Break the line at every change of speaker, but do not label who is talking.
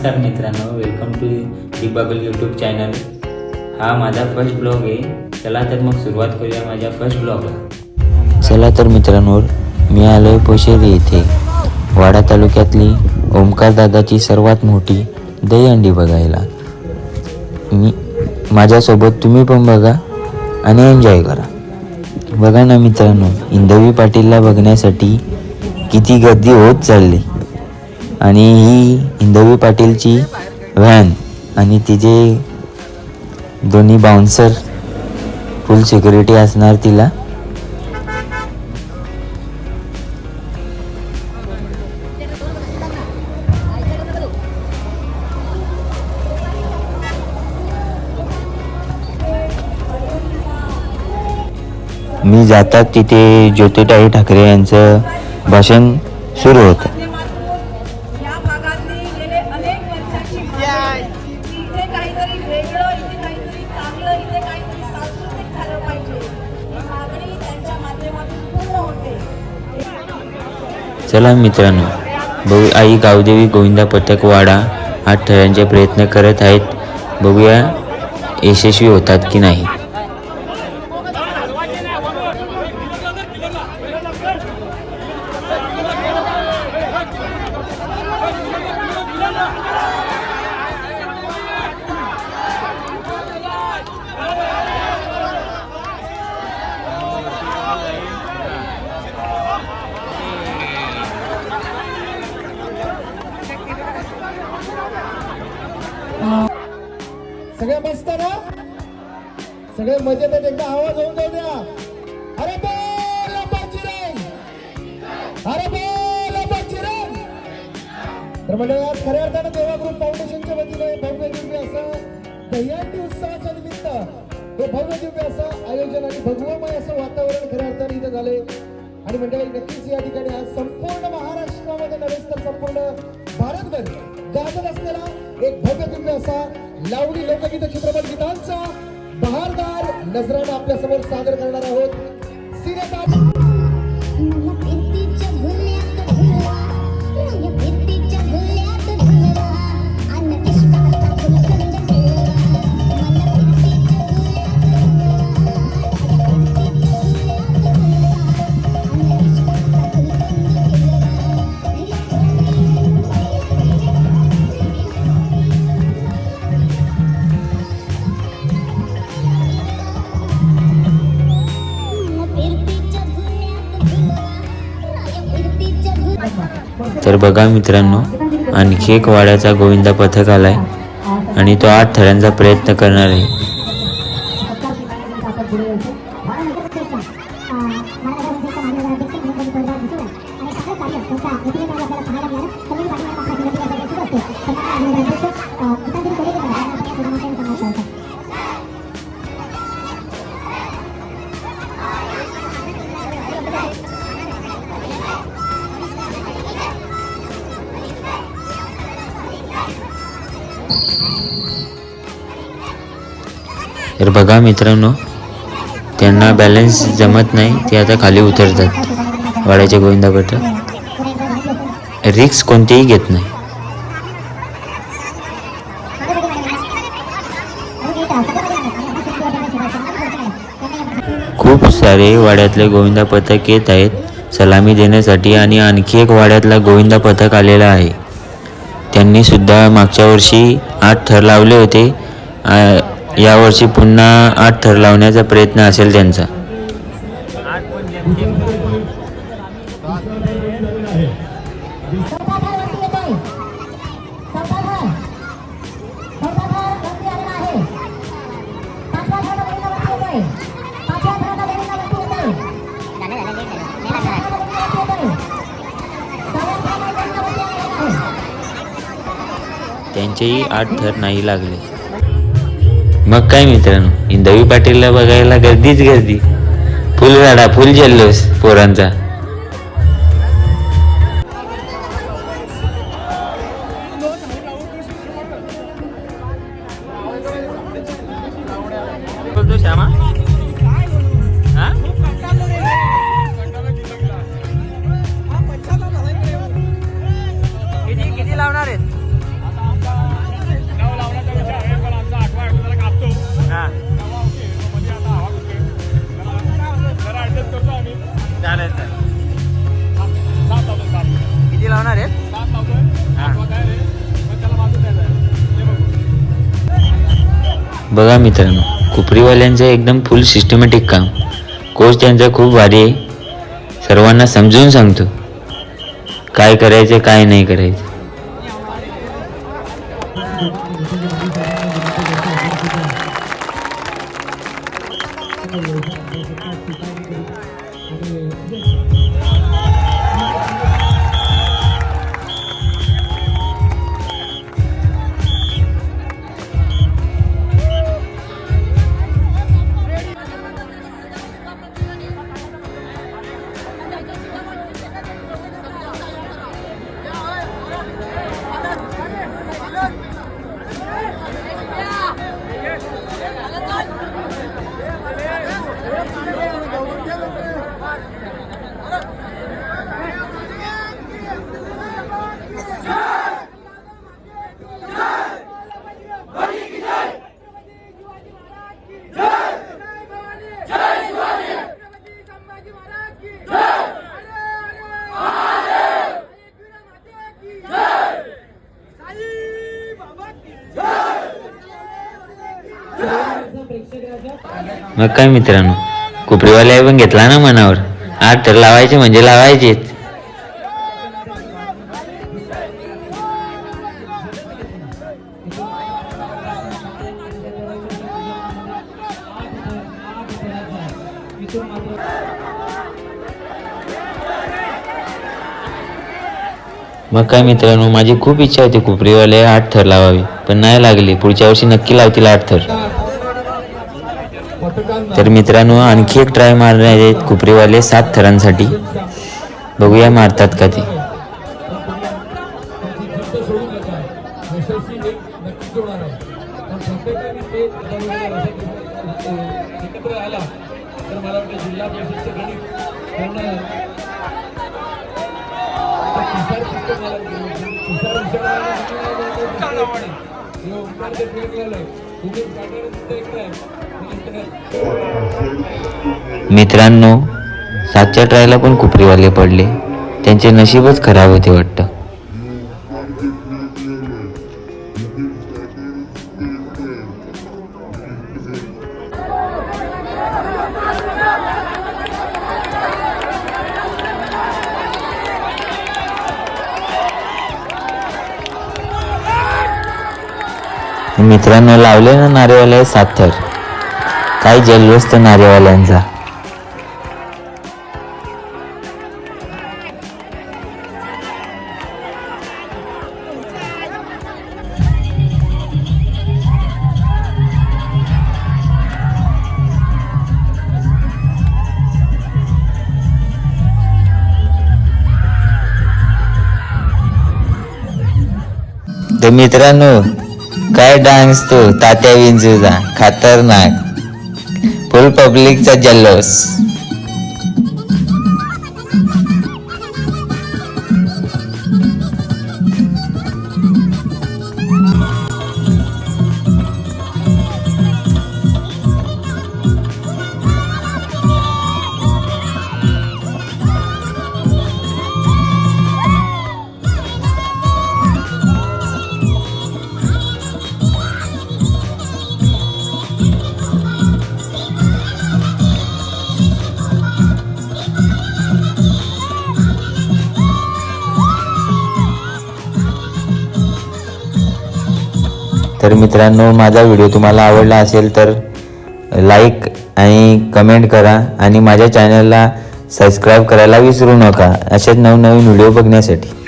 नमस्कार मित्रांनो, welcome to दिबागल YouTube channel. हा माझा फर्स्ट ब्लॉग आहे। चला तर मग सुरुवात करूया माझ्या फर्स्ट ब्लॉगला।
चला तर मित्रांनो, मी आलोय पोशेरी येथे वाडा तालुक्यातली ओमकार दादाची सर्वात मोठी दहीहंडी बघायला। माझ्यासोबत तुम्ही पण बघा आणि एन्जॉय करा। बघा ना मित्रांनो, हिंदवी पाटीलला बघण्यासाठी किती गर्दी होत चालली आणि ही हिंदवी पाटीलची व्हॅन आणि तिचे दोन्ही बाउन्सर फुल सिक्युरिटी असणार तिला। मी जातात तिथे ज्योतिताई ठाकरे यांचं भाषण सुरू होतं। चला मित्रांनो, आई गावदेवी गोविंदा पथक वाडा 8 थरांचे प्रयत्न करत आहेत। बघूया यशस्वी होतात की नाही।
सगळे मस्त ना, सगळे मजेत आहेत। एकदा आवाज होऊन जाऊ द्या। अरे बोल बजरंग, अरे बोल बजरंग। तर मंडळी, आज खऱ्या अर्थानं देवा ग्रुप फाउंडेशनच्या वतीने भव्य दिव्य असं दहीहंडी उत्सवाच्या निमित्त हे भव्य दिव्य असं आयोजन आणि भगवमय असं वातावरण खऱ्या अर्थाने इथे झाले। आणि मंडळी, नक्कीच या ठिकाणी आज संपूर्ण महाराष्ट्रामध्ये नव्हेच तर संपूर्ण भारतभर गाजत असलेला एक भव्य दिव्य असा लावणी लोकगीत चित्रपट गीतांचा बहारदार नजराणा आपल्या समोर सादर करणार आहोत। सिनेमा
तर बघा मित्रांनो, आणखी एक वाड्याचा गोविंदा पथक आलाय आणि तो 8 थरांचा प्रयत्न करणार आहे। तर बघा मित्रांनो, त्यांना बॅलन्स जमत नाही, ते आता खाली उतरतात। वाड्याचे गोविंदा पथक रिक्स कोणतेही घेत नाही। खूप सारे वाड्यातले गोविंदा पथक येत आहेत सलामी देण्यासाठी आणि आणखी एक वाड्यातला गोविंदा पथक आलेला आहे। त्यांनी सुद्धा मागच्या वर्षी 8 थर लावले होते। यावर्षी पुन्हा 8 थर लावण्याचा प्रयत्न असेल त्यांचा। त्यांचेही 8 थर नाही लागले। मग काय मित्रांनो, हिंदवी पाटीलला बघायला गर्दीच गर्दी, फुल गाडा, फुल जल्लोष पोरांचा। श्यामा किती लावणार आहेत? बघा मित्रांनो, कुपरीवाल्यांचं एकदम फुल सिस्टमॅटिक काम. कोच त्यांचा खूप भारी आहे, सर्वांना समजून सांगतो काय करायचं काय नाही करायचं. मग काय मित्रांनो, कुपरीवाल्या पण घेतला ना मनावर. 8 थर लावायचे म्हणजे लावायचेच. मग काय मित्रांनो, माझी खूप इच्छा होती कुपरीवाले 8 थर लावावी, पण नाही लागली. पुढच्या वर्षी नक्की लावतील 8 थर. तर मित्रांनो, आणखी एक ट्राय मारणार आहेत कुपरीवाले 7 थरांसाठी. बघूया मारतात का ते. मित्रांनो, 7च्या ट्रायला पण कुपरीवाले पडले. त्यांचे नशीबच खराब होते वाटतं. मित्रांनो, लावले ना नारेवाले 7 थर. काय जल्लोष तर नारेवाल्यांचा. तर मित्रांनो, काय डान्स तो तात्या विंचूचा, खतरनाक. फुल पब्लिकचा जल्लोष. तर मित्रांनो, माझा व्हिडिओ तुम्हाला आवडला असेल तर लाईक आणि कमेंट करा आणि माझ्या चॅनलला सबस्क्राईब करायला विसरू नका असेच नवनवीन व्हिडिओ बघण्यासाठी.